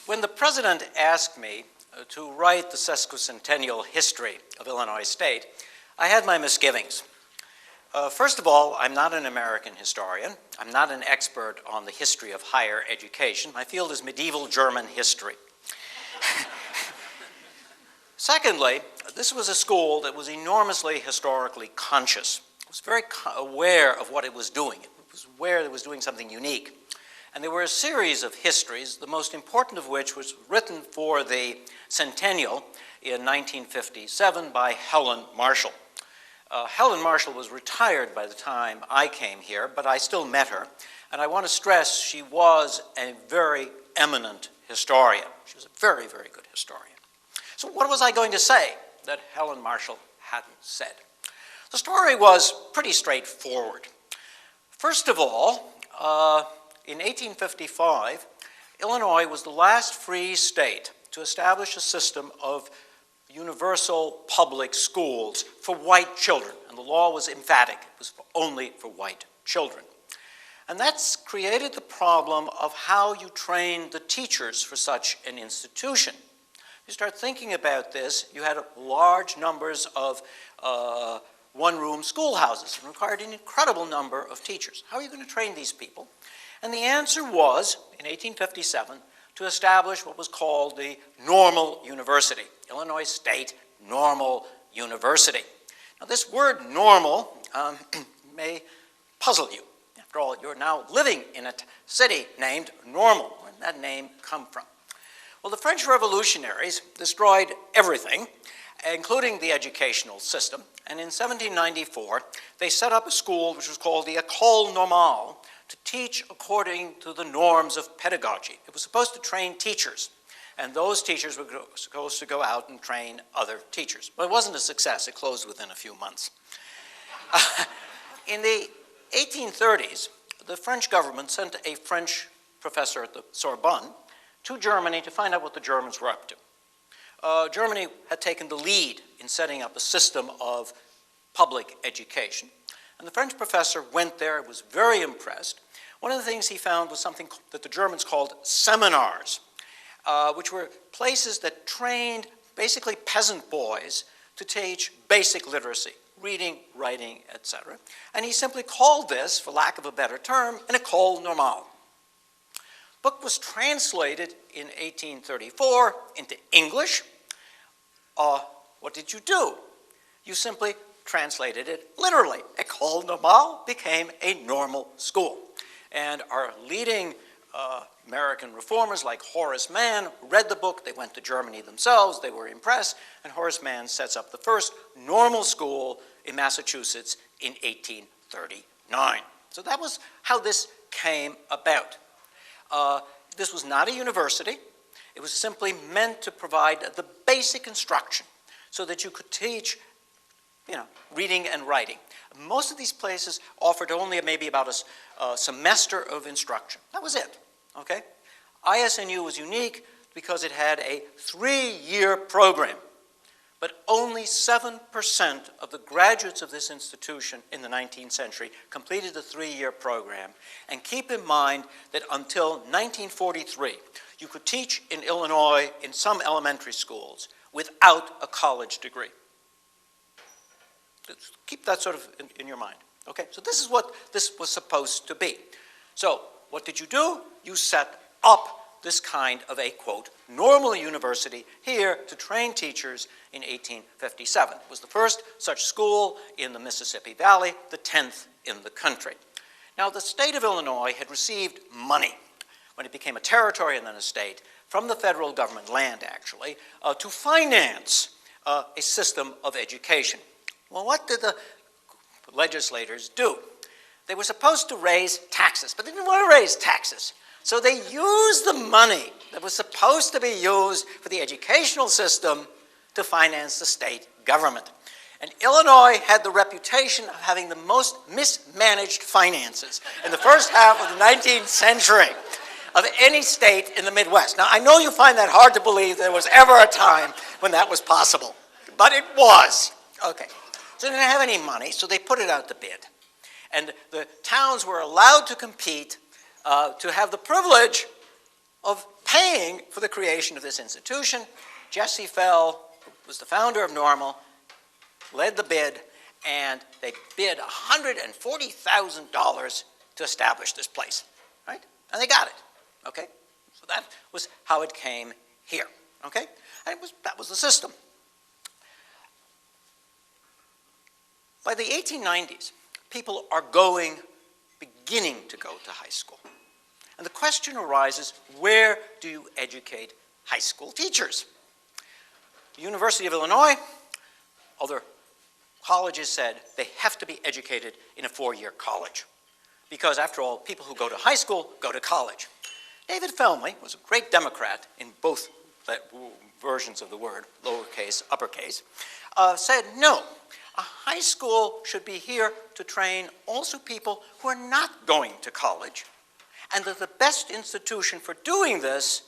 When the president asked me to write the sesquicentennial history of Illinois State, I had my misgivings. First of all, I'm not an American historian. I'm not an expert on the history of higher education. My field is medieval German history. Secondly, this was a school that was enormously historically conscious. It was very aware of what it was doing. It was aware it was doing something unique. And there were a series of histories, the most important of which was written for the centennial in 1957 by Helen Marshall. Helen Marshall was retired by the time I came here, but I still met her. And I want to stress she was a very eminent historian. She was a very, very good historian. So what was I going to say that Helen Marshall hadn't said? The story was pretty straightforward. First of all, in 1855, Illinois was the last free state to establish a system of universal public schools for white children. And the law was emphatic. It was only for white children. And that's created the problem of how you train the teachers for such an institution. You start thinking about this, you had large numbers of one-room schoolhouses and required an incredible number of teachers. How are you going to train these people? And the answer was, in 1857, to establish what was called the Normal University, Illinois State Normal University. Now this word normal may puzzle you. After all, you're now living in a city named Normal. Where did that name come from? Well, the French revolutionaries destroyed everything, including the educational system, and in 1794, they set up a school which was called the École Normale to teach according to the norms of pedagogy. It was supposed to train teachers, and those teachers were supposed to go out and train other teachers. But it wasn't a success. It closed within a few months. In the 1830s, the French government sent a French professor at the Sorbonne to Germany to find out what the Germans were up to. Germany had taken the lead in setting up a system of public education. And the French professor went there, was very impressed. One of the things he found was something that the Germans called seminars, which were places that trained basically peasant boys to teach basic literacy, reading, writing, etc. And he simply called this, for lack of a better term, an école normale. The book was translated in 1834 into English. What did you do? You simply translated it literally. École normale became a normal school. And our leading American reformers like Horace Mann read the book. They went to Germany themselves. They were impressed. And Horace Mann sets up the first normal school in Massachusetts in 1839. So that was how this came about. This was not a university. It was simply meant to provide the basic instruction so that you could teach, reading and writing. Most of these places offered only maybe about a semester of instruction. That was it, okay? ISNU was unique because it had a 3-year program, but only 7% of the graduates of this institution in the 19th century completed the 3-year program. And keep in mind that until 1943, you could teach in Illinois in some elementary schools without a college degree. Keep that sort of in your mind, okay? So this is what this was supposed to be. So what did you do? You set up this kind of a, quote, normal university here to train teachers in 1857. It was the first such school in the Mississippi Valley, the 10th in the country. Now, the state of Illinois had received money when it became a territory and then a state from the federal government, land actually, to finance a system of education. Well, what did the legislators do? They were supposed to raise taxes, but they didn't want to raise taxes. So they used the money that was supposed to be used for the educational system to finance the state government. And Illinois had the reputation of having the most mismanaged finances in the first half of the 19th century of any state in the Midwest. Now, I know you find that hard to believe there was ever a time when that was possible, but it was. Okay. So they didn't have any money, so they put it out to bid. And the towns were allowed to compete to have the privilege of paying for the creation of this institution. Jesse Fell, who was the founder of Normal, led the bid, and they bid $140,000 to establish this place, right? And they got it, okay? So that was how it came here, okay? And that was the system. By the 1890s, people are beginning to go to high school. And the question arises, where do you educate high school teachers? The University of Illinois, other colleges said they have to be educated in a four-year college. Because after all, people who go to high school go to college. David Felmy was a great Democrat in both versions of the word, lowercase, uppercase, said no. A high school should be here to train also people who are not going to college, and that the best institution for doing this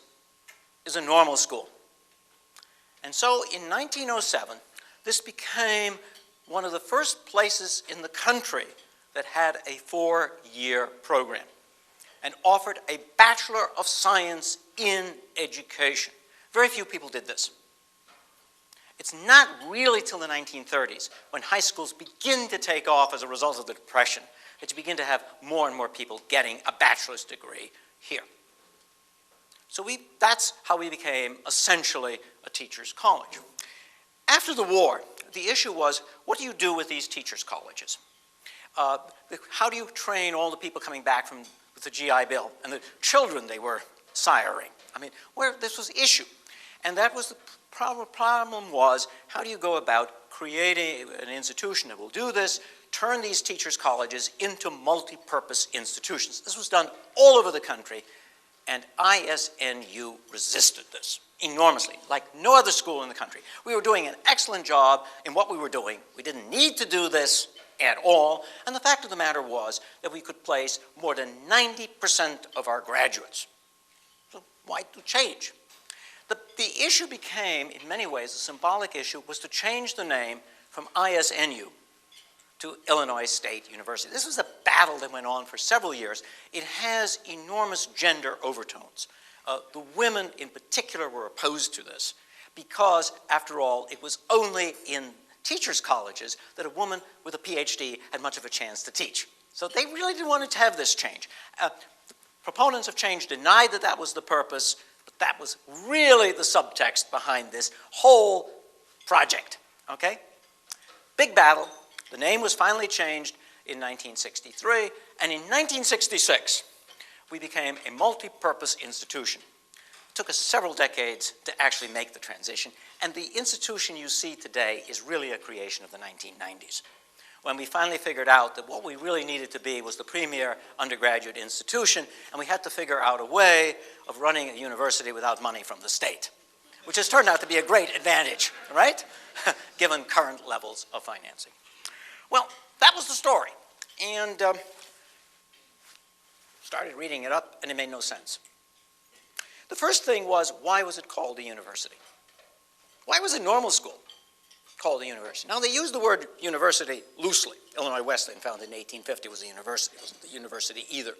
is a normal school. And so in 1907, this became one of the first places in the country that had a four-year program and offered a Bachelor of Science in Education. Very few people did this. It's not really till the 1930s, when high schools begin to take off as a result of the Depression, that you begin to have more and more people getting a bachelor's degree here. So that's how we became essentially a teacher's college. After the war, the issue was, what do you do with these teacher's colleges? How do you train all the people coming back with the GI Bill and the children they were siring? I mean, this was the issue. And that was the problem was, how do you go about creating an institution that will do this, turn these teachers' colleges into multi-purpose institutions? This was done all over the country, and ISNU resisted this enormously, like no other school in the country. We were doing an excellent job in what we were doing. We didn't need to do this at all, and the fact of the matter was that we could place more than 90% of our graduates. So why do change? The issue became, in many ways, a symbolic issue, was to change the name from ISNU to Illinois State University. This was a battle that went on for several years. It has enormous gender overtones. The women in particular were opposed to this because, after all, it was only in teachers' colleges that a woman with a PhD had much of a chance to teach. So they really didn't want to have this change. The proponents of change denied that that was the purpose, but that was really the subtext behind this whole project, okay? Big battle. The name was finally changed in 1963, and in 1966, we became a multi-purpose institution. It took us several decades to actually make the transition, and the institution you see today is really a creation of the 1990s, when we finally figured out that what we really needed to be was the premier undergraduate institution, and we had to figure out a way of running a university without money from the state, which has turned out to be a great advantage, right? Given current levels of financing. Well, that was the story, and started reading it up, and it made no sense. The first thing was, why was it called a university? Why was a normal school called a university? Now, they used the word university loosely. Illinois Wesleyan, founded in 1850, was a university. It wasn't a university either.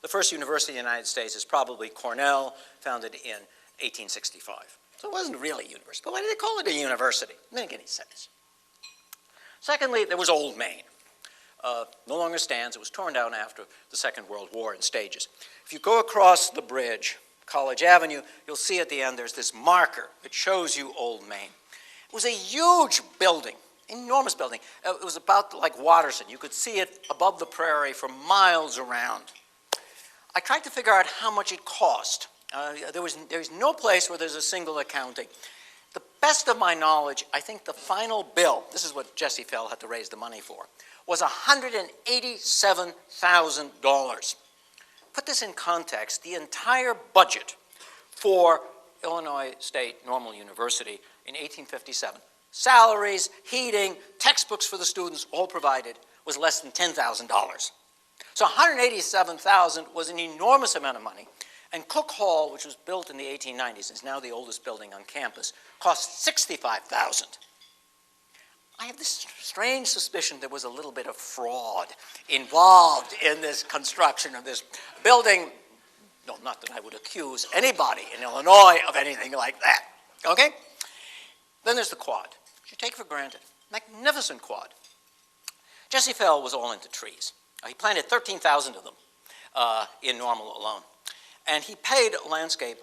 The first university in the United States is probably Cornell, founded in 1865. So it wasn't really a university. But why did they call it a university? It didn't make any sense. Secondly, there was Old Main. No longer stands. It was torn down after the Second World War in stages. If you go across the bridge, College Avenue, you'll see at the end there's this marker that shows you Old Main. It was a huge building, enormous building. It was about like Watterson. You could see it above the prairie for miles around. I tried to figure out how much it cost. There's no place where there's a single accounting. The best of my knowledge, I think the final bill, this is what Jesse Fell had to raise the money for, was $187,000. Put this in context, the entire budget for Illinois State Normal University in 1857, salaries, heating, textbooks for the students, all provided, was less than $10,000. So $187,000 was an enormous amount of money. And Cook Hall, which was built in the 1890s, is now the oldest building on campus, cost $65,000. I have this strange suspicion there was a little bit of fraud involved in this construction of this building. No, not that I would accuse anybody in Illinois of anything like that, okay? Then there's the quad, which you take for granted. Magnificent quad. Jesse Fell was all into trees. He planted 13,000 of them in Normal alone. And he paid a landscape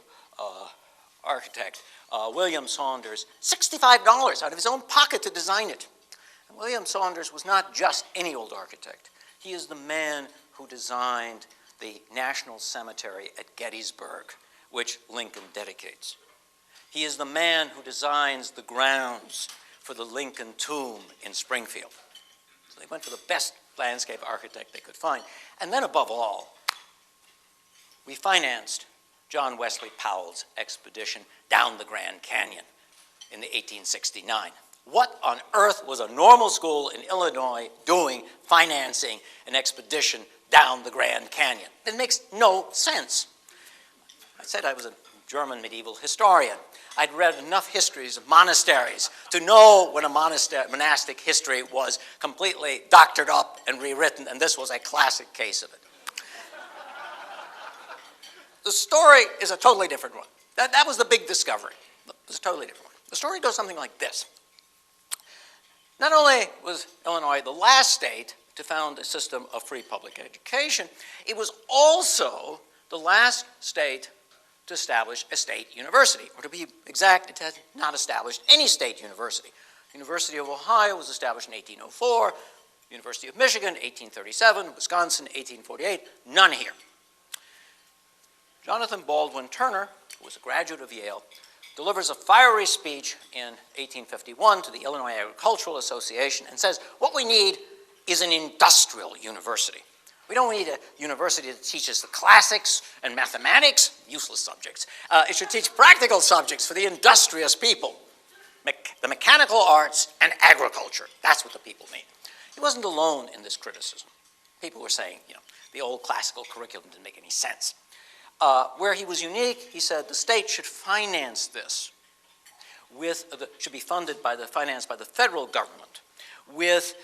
architect, William Saunders, $65 out of his own pocket to design it. And William Saunders was not just any old architect. He is the man who designed the National Cemetery at Gettysburg, which Lincoln dedicates. He is the man who designs the grounds for the Lincoln tomb in Springfield. So they went for the best landscape architect they could find. And then above all, we financed John Wesley Powell's expedition down the Grand Canyon in 1869. What on earth was a normal school in Illinois doing financing an expedition down the Grand Canyon? It makes no sense. I said I was a German medieval historian. I'd read enough histories of monasteries to know when a monastic history was completely doctored up and rewritten, and this was a classic case of it. The story is a totally different one. That was the big discovery. It was a totally different one. The story goes something like this. Not only was Illinois the last state to found a system of free public education, it was also the last state to establish a state university. Or to be exact, it has not established any state university. University of Ohio was established in 1804, University of Michigan, 1837, Wisconsin, 1848, none here. Jonathan Baldwin Turner, who was a graduate of Yale, delivers a fiery speech in 1851 to the Illinois Agricultural Association and says, what we need is an industrial university. We don't need a university that teaches the classics and mathematics, useless subjects. It should teach practical subjects for the industrious people, the mechanical arts and agriculture. That's what the people need. He wasn't alone in this criticism. People were saying, the old classical curriculum didn't make any sense. Where he was unique, he said the state should finance this should be financed by the federal government with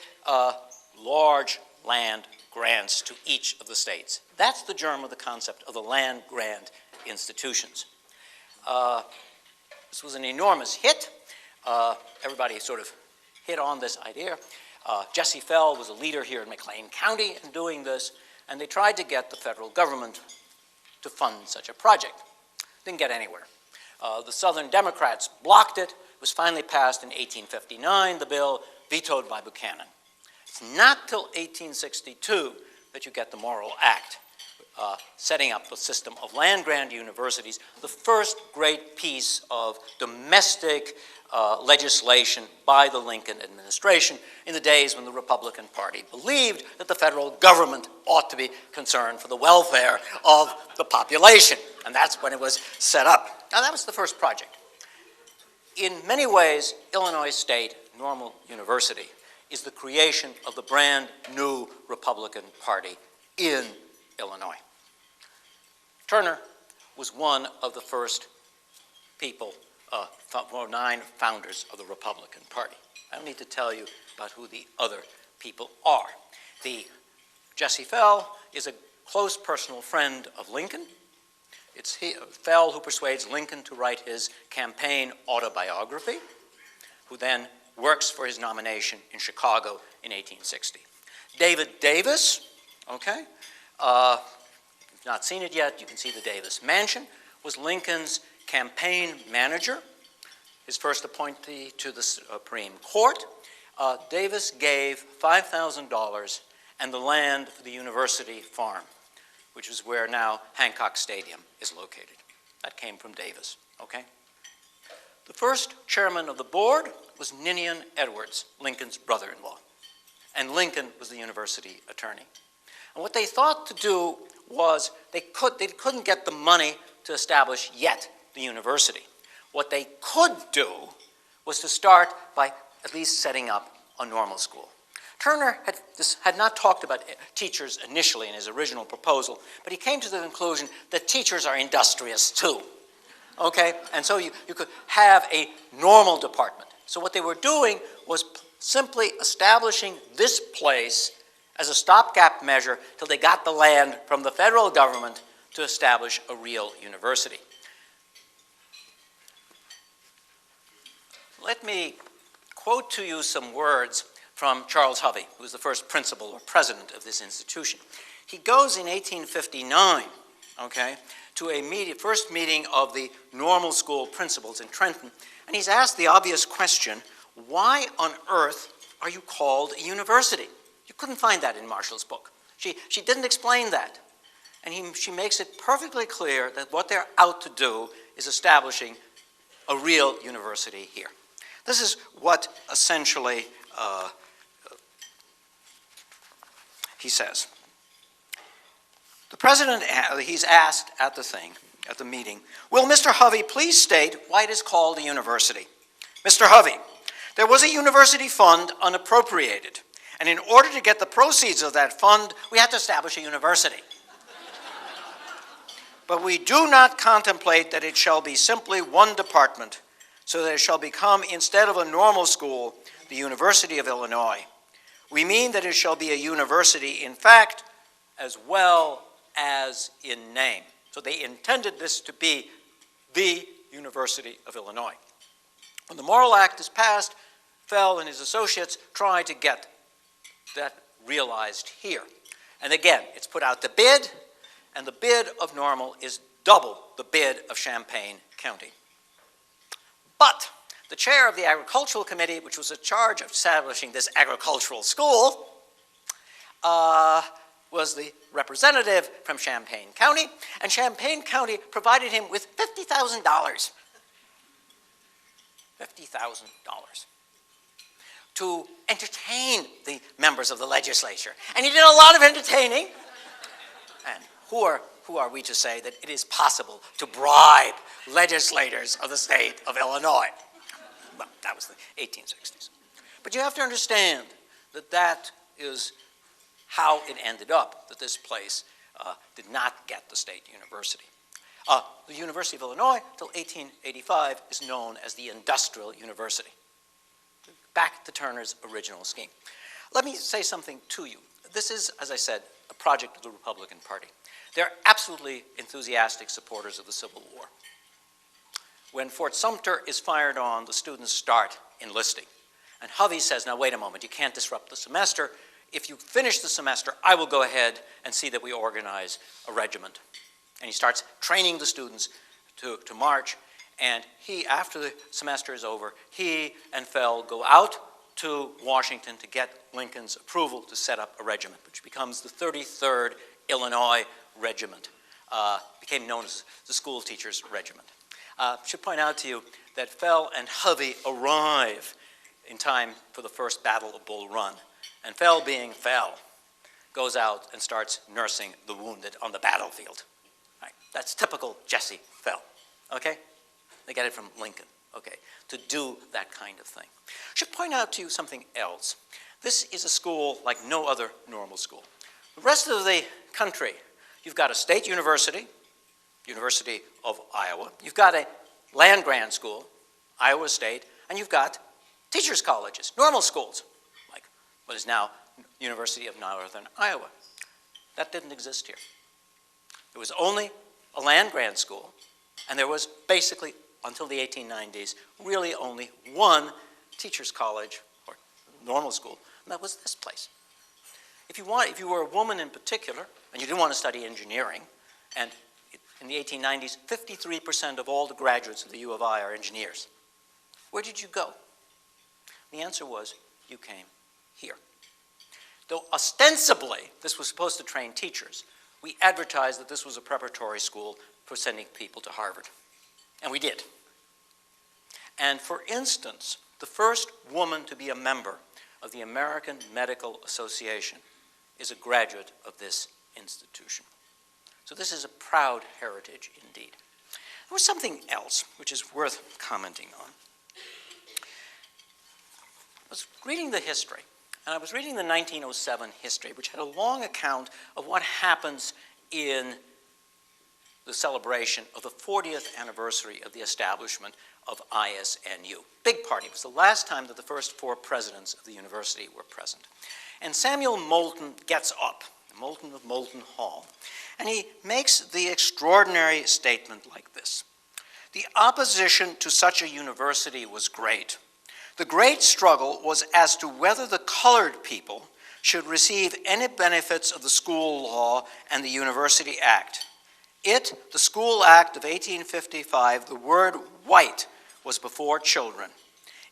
large land grants to each of the states. That's the germ of the concept of the land grant institutions. This was an enormous hit. Everybody sort of hit on this idea. Jesse Fell was a leader here in McLean County in doing this, and they tried to get the federal government to fund such a project. Didn't get anywhere. The Southern Democrats blocked it. It was finally passed in 1859, the bill vetoed by Buchanan. It's not till 1862 that you get the Morrill Act, setting up the system of land-grant universities, the first great piece of domestic legislation by the Lincoln administration in the days when the Republican Party believed that the federal government ought to be concerned for the welfare of the population. And that's when it was set up. Now, that was the first project. In many ways, Illinois State Normal University is the creation of the brand new Republican Party in Illinois. Turner was one of the first people, 9 founders of the Republican Party. I don't need to tell you about who the other people are. Jesse Fell is a close personal friend of Lincoln. It's Fell who persuades Lincoln to write his campaign autobiography, who then works for his nomination in Chicago in 1860. David Davis, okay? If you've not seen it yet, you can see the Davis Mansion, was Lincoln's campaign manager, his first appointee to the Supreme Court. Davis gave $5,000 and the land for the university farm, which is where now Hancock Stadium is located. That came from Davis, okay? The first chairman of the board was Ninian Edwards, Lincoln's brother-in-law, and Lincoln was the university attorney. And what they thought to do was they couldn't get the money to establish yet the university. What they could do was to start by at least setting up a normal school. Turner had not talked about teachers initially in his original proposal, but he came to the conclusion that teachers are industrious too. Okay, and so you could have a normal department. So what they were doing was simply establishing this place as a stopgap measure till they got the land from the federal government to establish a real university. Let me quote to you some words from Charles Hovey, who was the first principal or president of this institution. He goes in 1859, okay, to a first meeting of the normal school principals in Trenton, and he's asked the obvious question, why on earth are you called a university? You couldn't find that in Marshall's book. She didn't explain that. And she makes it perfectly clear that what they're out to do is establishing a real university here. This is what essentially he says. The president, he's asked at the meeting, will Mr. Hovey please state why it is called a university? Mr. Hovey, there was a university fund unappropriated, and in order to get the proceeds of that fund, we had to establish a university. But we do not contemplate that it shall be simply one department, so that it shall become, instead of a normal school, the University of Illinois. We mean that it shall be a university in fact as well as in name. So they intended this to be the University of Illinois. When the Morrill Act is passed, Fell and his associates try to get that realized here. And again, it's put out to bid, and the bid of Normal is double the bid of Champaign County. But the chair of the Agricultural Committee, which was in charge of establishing this agricultural school, was the representative from Champaign County, and Champaign County provided him with $50,000. $50,000 to entertain the members of the legislature. And he did a lot of entertaining. And who are we to say that it is possible to bribe legislators of the state of Illinois? Well, that was the 1860s. But you have to understand that that is how it ended up, that this place did not get the state university. The University of Illinois, until 1885, is known as the Industrial University. Back to Turner's original scheme. Let me say something to you. This is, as I said, a project of the Republican Party. They're absolutely enthusiastic supporters of the Civil War. When Fort Sumter is fired on, the students start enlisting. And Hovey says, now wait a moment, you can't disrupt the semester. If you finish the semester, I will go ahead and see that we organize a regiment. And he starts training the students to march. And he, after the semester is over, he and Fell go out to Washington to get Lincoln's approval to set up a regiment, which becomes the 33rd Illinois Regiment, became known as the School Teachers Regiment. I should point out to you that Fell and Hovey arrive in time for the first Battle of Bull Run. And Fell, being Fell, goes out and starts nursing the wounded on the battlefield. Right. That's typical Jesse Fell, okay? They get it from Lincoln, okay, to do that kind of thing. I should point out to you something else. This is a school like no other normal school. The rest of the country, you've got a state university, University of Iowa. You've got a land-grant school, Iowa State, and you've got teachers' colleges, normal schools, like what is now University of Northern Iowa. That didn't exist here. There was only a land-grant school, and there was basically, until the 1890s, really only one teachers' college, or normal school, and that was this place. If you were a woman in particular, and you didn't want to study engineering, and in the 1890s, 53% of all the graduates of the U of I are engineers. Where did you go? The answer was, you came here. Though ostensibly this was supposed to train teachers, we advertised that this was a preparatory school for sending people to Harvard. And we did. And for instance, the first woman to be a member of the American Medical Association is a graduate of this institution. So this is a proud heritage indeed. There was something else which is worth commenting on. I was reading the history, and I was reading the 1907 history, which had a long account of what happens in the celebration of the 40th anniversary of the establishment of ISNU. Big party. It was the last time that the first 4 presidents of the university were present. And Samuel Molten gets up Molten of Molten Hall. And he makes the extraordinary statement like this. The opposition to such a university was great. The great struggle was as to whether the colored people should receive any benefits of the School Law and the University Act. It, the School Act of 1855, the word white was before children.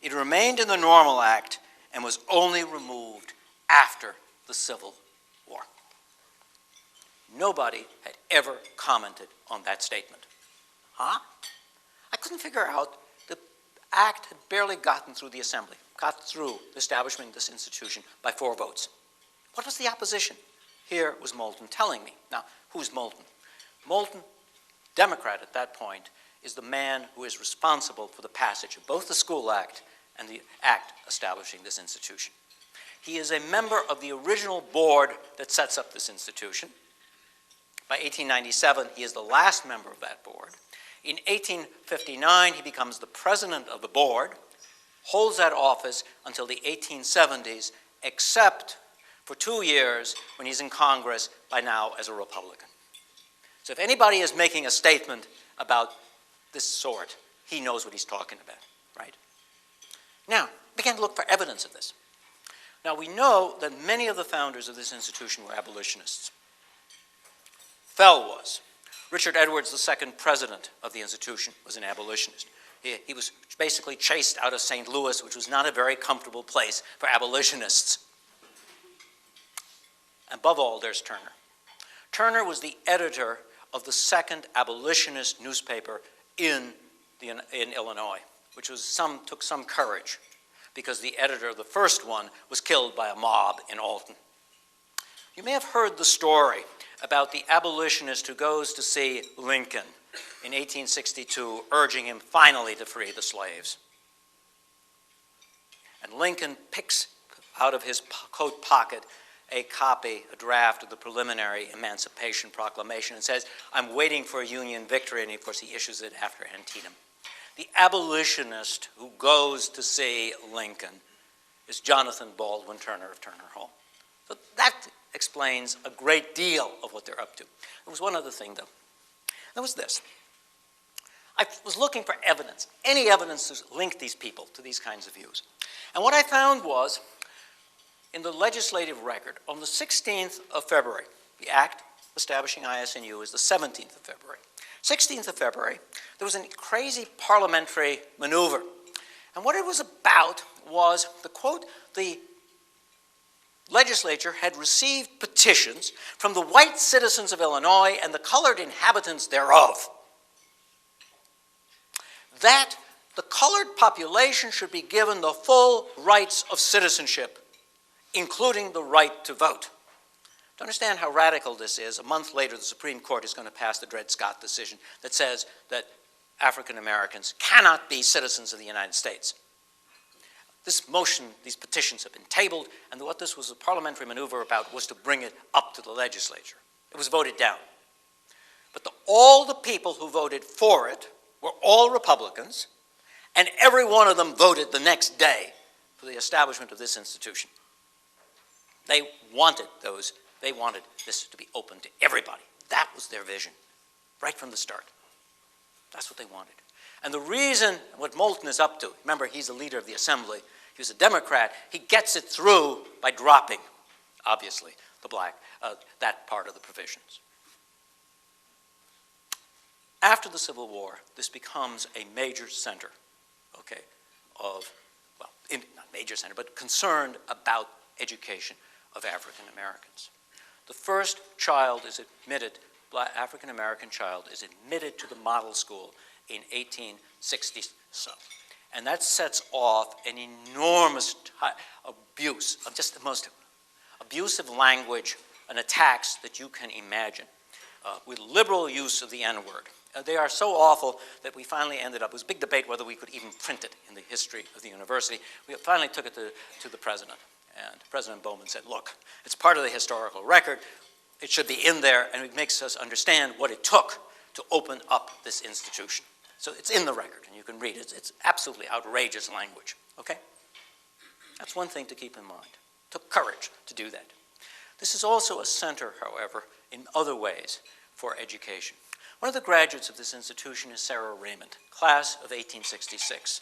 It remained in the Normal Act and was only removed after the Civil War. Nobody had ever commented on that statement. Huh? I couldn't figure out. The act had barely gotten through the assembly, got through the establishment of this institution by 4 votes. What was the opposition? Here was Molten telling me. Now, who's Molten? Molten, Democrat at that point, is the man who is responsible for the passage of both the School Act and the act establishing this institution. He is a member of the original board that sets up this institution. By 1897, he is the last member of that board. In 1859, he becomes the president of the board, holds that office until the 1870s, except for 2 years when he's in Congress, by now as a Republican. So if anybody is making a statement about this sort, he knows what he's talking about, right? Now, began to look for evidence of this. Now, we know that many of the founders of this institution were abolitionists. Fell was. Richard Edwards, the second president of the institution, was an abolitionist. He was basically chased out of St. Louis, which was not a very comfortable place for abolitionists. Above all, there's Turner. Turner was the editor of the second abolitionist newspaper in Illinois, which took some courage, because the editor of the first one was killed by a mob in Alton. You may have heard the story about the abolitionist who goes to see Lincoln in 1862, urging him finally to free the slaves. And Lincoln picks out of his coat pocket a draft of the preliminary Emancipation Proclamation, and says, I'm waiting for a Union victory, and of course he issues it after Antietam. The abolitionist who goes to see Lincoln is Jonathan Baldwin Turner of Turner Hall. So that explains a great deal of what they're up to. There was one other thing, though. That was this. I was looking for evidence, any evidence to link these people to these kinds of views. And what I found was, in the legislative record, on the 16th of February, the act establishing ISNU is the 17th of February. 16th of February, there was a crazy parliamentary maneuver. And what it was about was, the legislature had received petitions from the white citizens of Illinois and the colored inhabitants thereof, that the colored population should be given the full rights of citizenship, including the right to vote. To understand how radical this is, a month later the Supreme Court is going to pass the Dred Scott decision that says that African Americans cannot be citizens of the United States. This motion, these petitions have been tabled, and what this was a parliamentary maneuver about was to bring it up to the legislature. It was voted down. But all the people who voted for it were all Republicans, and every one of them voted the next day for the establishment of this institution. They wanted this to be open to everybody. That was their vision, right from the start. That's what they wanted. And the reason what Molten is up to, remember, he's the leader of the assembly, he was a Democrat, he gets it through by dropping, obviously, that part of the provisions. After the Civil War, this becomes a major center, not major center, but concerned about education of African Americans. The first child is admitted, African American child is admitted to the model school in 1860. And that sets off an enormous abuse, of just the most abusive language and attacks that you can imagine, with liberal use of the N-word. They are so awful that we finally ended up, it was a big debate whether we could even print it in the history of the university. We finally took it to the president. And President Bowman said, look, it's part of the historical record. It should be in there, and it makes us understand what it took to open up this institution. So it's in the record, and you can read it. It's absolutely outrageous language, okay? That's one thing to keep in mind. It took courage to do that. This is also a center, however, in other ways for education. One of the graduates of this institution is Sarah Raymond, class of 1866.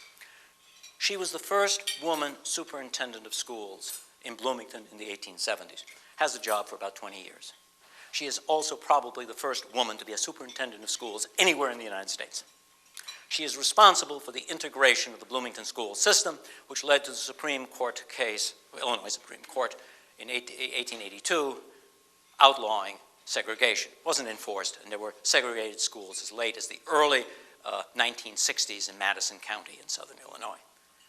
She was the first woman superintendent of schools in Bloomington in the 1870s. Has the job for about 20 years. She is also probably the first woman to be a superintendent of schools anywhere in the United States. She is responsible for the integration of the Bloomington school system, which led to the Supreme Court case, Illinois Supreme Court, in 1882, outlawing segregation. It wasn't enforced, and there were segregated schools as late as the early 1960s in Madison County in southern Illinois.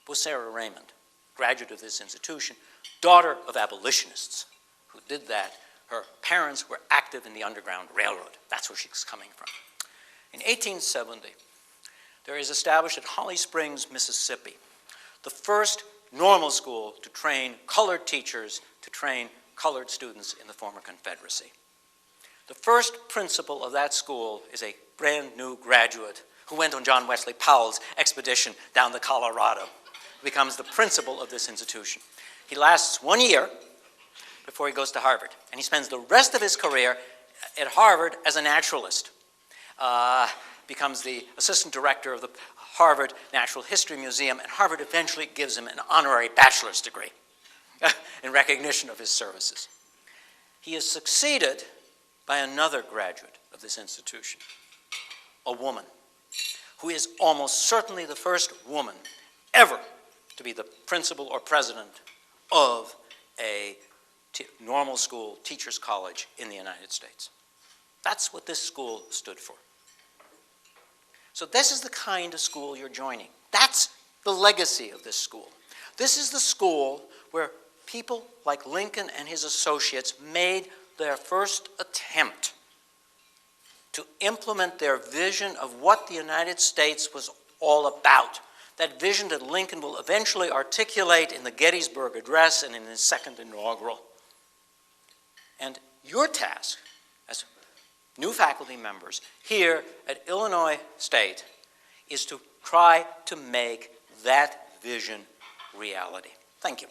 It was Sarah Raymond, graduate of this institution, daughter of abolitionists who did that. Her parents were active in the Underground Railroad. That's where she was coming from. In 1870, there is established at Holly Springs, Mississippi, the first normal school to train colored teachers to train colored students in the former Confederacy. The first principal of that school is a brand new graduate who went on John Wesley Powell's expedition down the Colorado. He becomes the principal of this institution. He lasts 1 year before he goes to Harvard, and he spends the rest of his career at Harvard as a naturalist. Becomes the assistant director of the Harvard Natural History Museum, and Harvard eventually gives him an honorary bachelor's degree in recognition of his services. He is succeeded by another graduate of this institution, a woman, who is almost certainly the first woman ever to be the principal or president of a normal school teachers college in the United States. That's what this school stood for. So this is the kind of school you're joining. That's the legacy of this school. This is the school where people like Lincoln and his associates made their first attempt to implement their vision of what the United States was all about. That vision that Lincoln will eventually articulate in the Gettysburg Address and in his second inaugural. And your task as new faculty members here at Illinois State is to try to make that vision reality. Thank you.